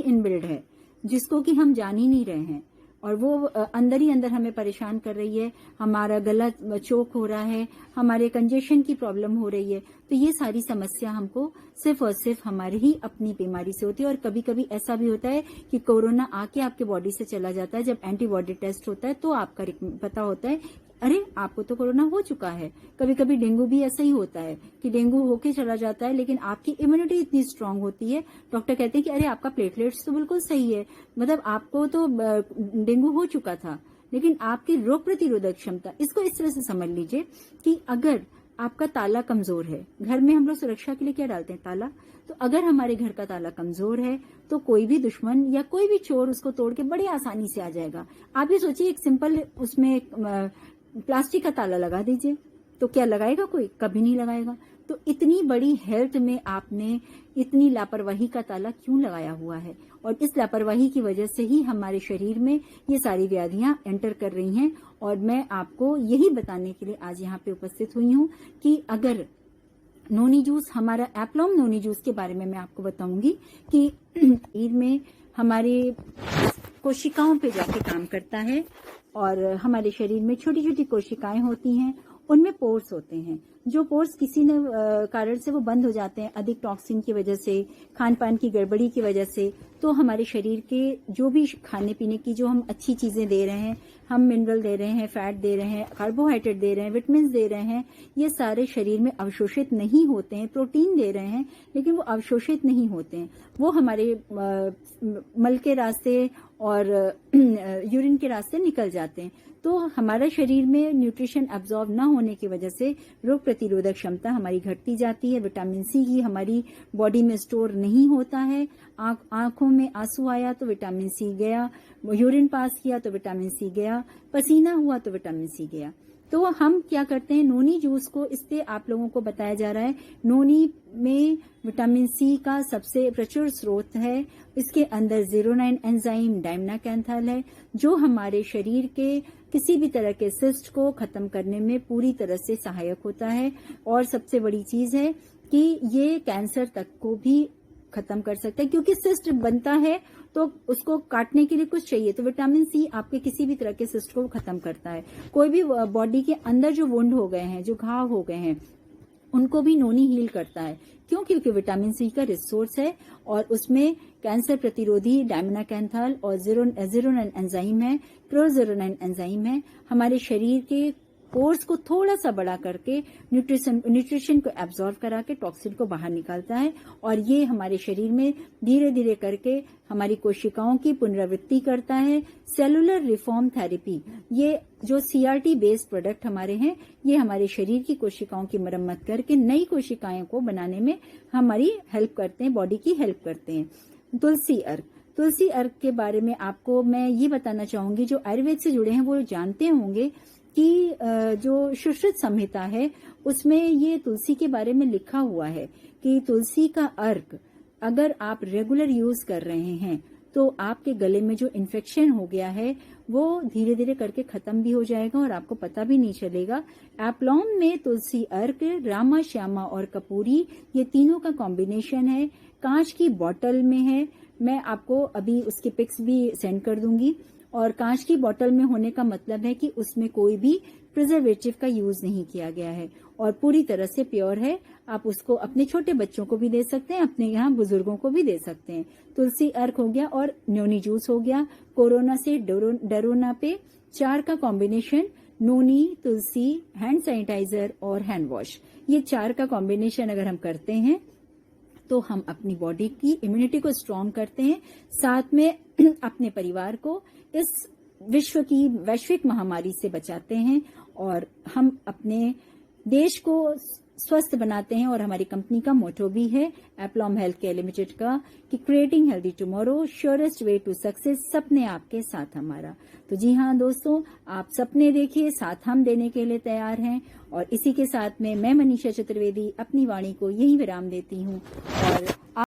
Inbuilt है जिसको कि हम जान ही नहीं रहे हैं, और वो अंदर ही अंदर हमें परेशान कर रही है। हमारा गला चोक हो रहा है, हमारे कंजेशन की प्रॉब्लम हो रही है। तो ये सारी समस्या हमको सिर्फ और सिर्फ हमारी ही अपनी बीमारी से होती है। और कभी कभी ऐसा भी होता है कि कोरोना आके आपके बॉडी से चला जाता है। जब एंटीबॉडी टेस्ट होता है तो आपका पता होता है अरे आपको तो कोरोना हो चुका है। कभी कभी डेंगू भी ऐसा ही होता है कि डेंगू होके चला जाता है, लेकिन आपकी इम्यूनिटी इतनी स्ट्रांग होती है, डॉक्टर कहते हैं कि अरे आपका प्लेटलेट्स तो बिल्कुल सही है, मतलब आपको तो डेंगू हो चुका था, लेकिन आपकी रोग प्रतिरोधक क्षमता, इसको इस तरह से समझ लीजिए कि अगर आपका ताला कमजोर है, घर में हम लोग सुरक्षा के लिए क्या डालते हैं, ताला, तो अगर हमारे घर का ताला कमजोर है तो कोई भी दुश्मन या कोई भी चोर उसको तोड़ के बड़े आसानी से आ जाएगा। आप ये सोचिए एक सिंपल उसमें प्लास्टिक का ताला लगा दीजिए, तो क्या लगाएगा कोई, कभी नहीं लगाएगा। तो इतनी बड़ी हेल्थ में आपने इतनी लापरवाही का ताला क्यों लगाया हुआ है, और इस लापरवाही की वजह से ही हमारे शरीर में ये सारी व्याधियां एंटर कर रही हैं। और मैं आपको यही बताने के लिए आज यहाँ पे उपस्थित हुई हूँ कि अगर नोनी जूस, हमारा एप्लॉम नोनी जूस के बारे में मैं आपको बताऊंगी कि शरीर में हमारे कोशिकाओं पे जाके काम करता है, और हमारे शरीर में छोटी छोटी कोशिकाएं होती हैं, उनमें पोर्स होते हैं। जो पोर्स किसी न कारण से वो बंद हो जाते हैं, अधिक टॉक्सिन की वजह से, खान पान की गड़बड़ी की वजह से, तो हमारे शरीर के जो भी खाने पीने की जो हम अच्छी चीजें दे रहे हैं, हम मिनरल दे रहे हैं, फैट दे रहे हैं, कार्बोहाइड्रेट दे रहे हैं, विटामिन दे रहे हैं, ये सारे शरीर में अवशोषित नहीं होते हैं। प्रोटीन दे रहे हैं लेकिन वो अवशोषित नहीं होते हैं, वो हमारे मल के रास्ते और यूरिन के रास्ते निकल जाते हैं। तो हमारा शरीर में न्यूट्रिशन एब्जॉर्ब न होने की वजह से रोग प्रतिरोधक क्षमता हमारी घटती जाती है। विटामिन सी ही हमारी बॉडी में स्टोर नहीं होता है। आंखों में आंसू आया तो विटामिन सी गया, यूरिन पास किया तो विटामिन सी गया, पसीना हुआ तो विटामिन सी गया। तो हम क्या करते हैं, नोनी जूस को, इससे आप लोगों को बताया जा रहा है नोनी में विटामिन सी का सबसे प्रचुर स्रोत है। इसके अंदर 09 एंजाइम डायमनाकैंथल है, जो हमारे शरीर के किसी भी तरह के सिस्ट को खत्म करने में पूरी तरह से सहायक होता है। और सबसे बड़ी चीज है कि ये कैंसर तक को भी खत्म कर सकता है, क्योंकि सिस्ट बनता है तो उसको काटने के लिए कुछ चाहिए, तो विटामिन सी आपके किसी भी तरह के सिस्ट को खत्म करता है। कोई भी बॉडी के अंदर जो वुंड हो गए हैं, जो घाव हो गए हैं, उनको भी नोनी हील करता है। क्यों? क्योंकि विटामिन सी का रिसोर्स है और उसमें कैंसर प्रतिरोधी डायमनाकैंथल और 09 एंजाइम है, प्रोजेरोनाइन एंजाइम है। हमारे शरीर के पोर्स को थोड़ा सा बड़ा करके न्यूट्रिशन को एब्जॉर्ब करा के टॉक्सिन को बाहर निकालता है, और ये हमारे शरीर में धीरे धीरे करके हमारी कोशिकाओं की पुनरावृत्ति करता है। सेलुलर रिफॉर्म थेरेपी, ये जो सीआरटी बेस्ड प्रोडक्ट हमारे हैं, ये हमारे शरीर की कोशिकाओं की मरम्मत करके नई कोशिकाओं को बनाने में हमारी हेल्प करते हैं, बॉडी की हेल्प करते हैं। तुलसी अर्क, तुलसी अर्क के बारे में आपको मैं ये बताना चाहूंगी, जो आयुर्वेद से जुड़े हैं वो जानते होंगे कि जो सुश्रुत संहिता है उसमें ये तुलसी के बारे में लिखा हुआ है कि तुलसी का अर्क अगर आप रेगुलर यूज कर रहे हैं तो आपके गले में जो इन्फेक्शन हो गया है वो धीरे धीरे करके खत्म भी हो जाएगा और आपको पता भी नहीं चलेगा। एप्लॉम में तुलसी अर्क, रामा, श्यामा और कपूरी, ये तीनों का कॉम्बिनेशन है। कांच की बोतल में है, मैं आपको अभी उसकी पिक्स भी सेंड कर दूंगी। और कांच की बोतल में होने का मतलब है कि उसमें कोई भी प्रिजर्वेटिव का यूज नहीं किया गया है और पूरी तरह से प्योर है। आप उसको अपने छोटे बच्चों को भी दे सकते हैं, अपने यहाँ बुजुर्गों को भी दे सकते हैं। तुलसी अर्क हो गया और नोनी जूस हो गया। कोरोना से डरो ना पे 4 का कॉम्बिनेशन, नोनी, तुलसी, हैंड सैनिटाइजर और हैंड वॉश, ये 4 का कॉम्बिनेशन अगर हम करते हैं तो हम अपनी बॉडी की इम्यूनिटी को स्ट्रांग करते हैं, साथ में अपने परिवार को इस विश्व की वैश्विक महामारी से बचाते हैं और हम अपने देश को स्वस्थ बनाते हैं। और हमारी कंपनी का मोटो भी है एप्लॉम हेल्थ केयर लिमिटेड का कि creating healthy tomorrow, surest way to success, सपने आपके साथ हमारा। तो जी हाँ दोस्तों, आप सपने देखिए, साथ हम देने के लिए तैयार हैं। और इसी के साथ में मैं मनीषा चतुर्वेदी अपनी वाणी को यही विराम देती हूँ और